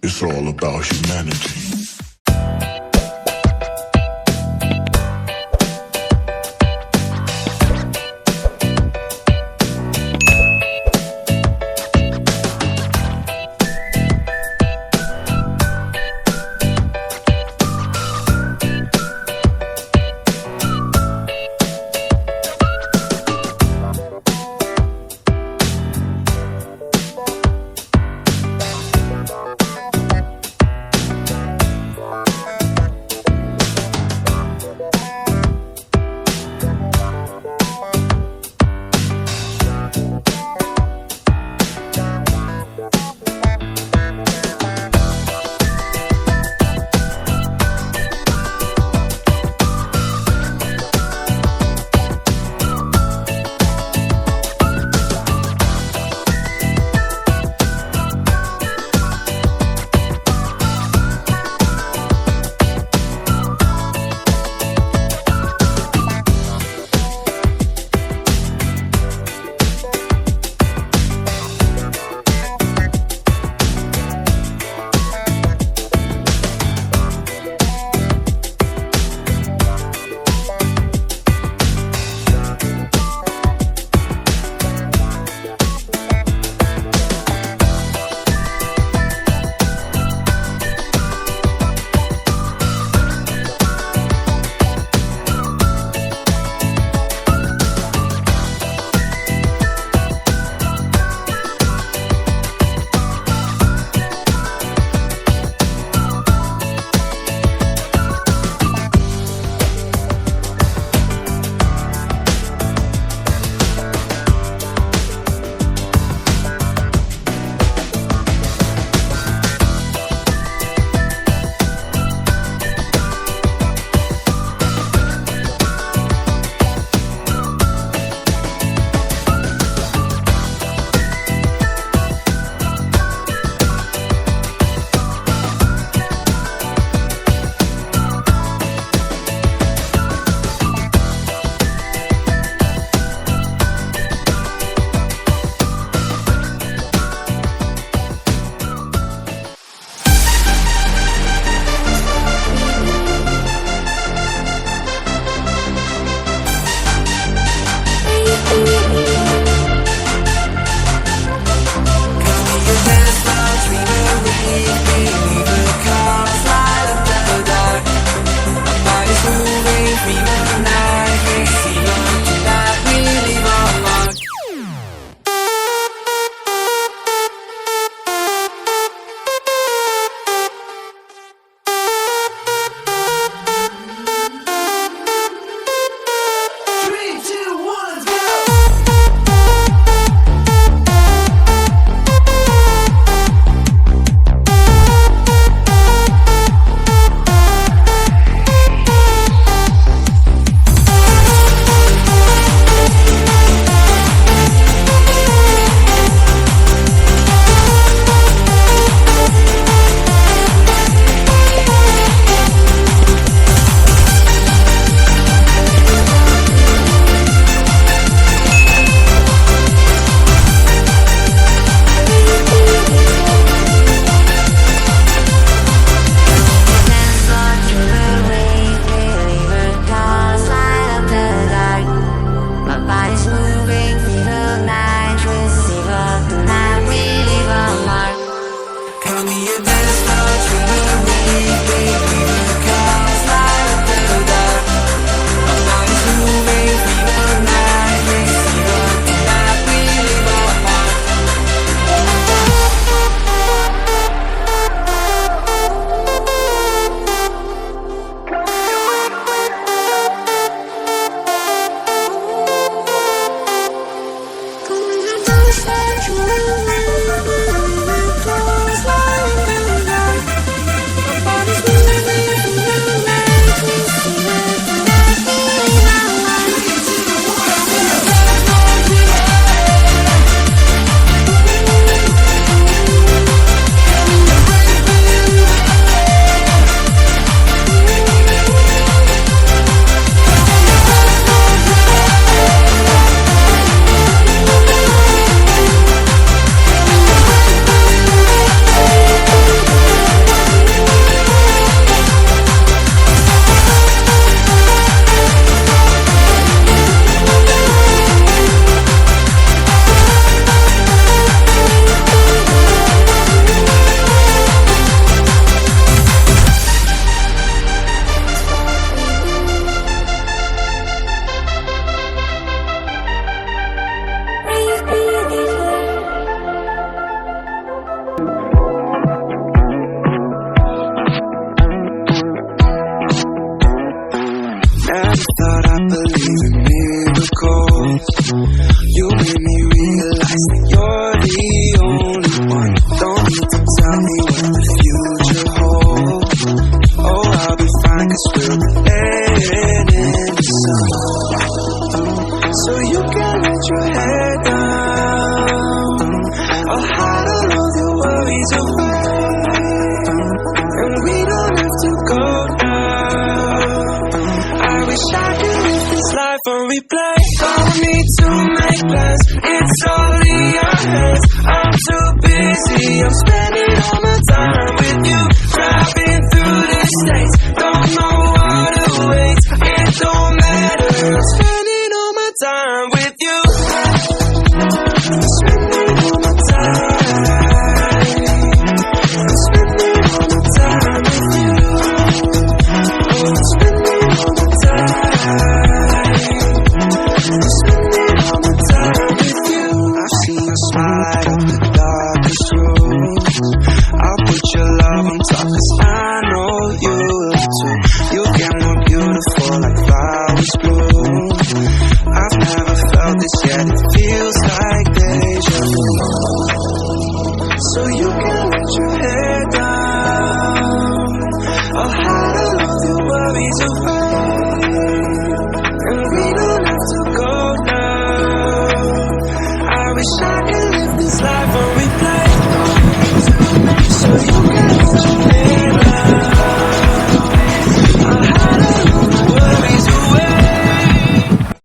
It's all about humanity. realize that you're the only one. Don't need to tell me what the future holds. Oh, I'll be fine, 'cause we'll be laying in the sun. So you can let your head down. I'll hide all of your worries away, and we don't have to go down. I wish I could live this life on replay. Don't need to make plans, it's all in your hands. I'm too busy, I'm spending all my time with you. Driving through the states, don't know what awaits. It don't matter, I'm spending all my time with you.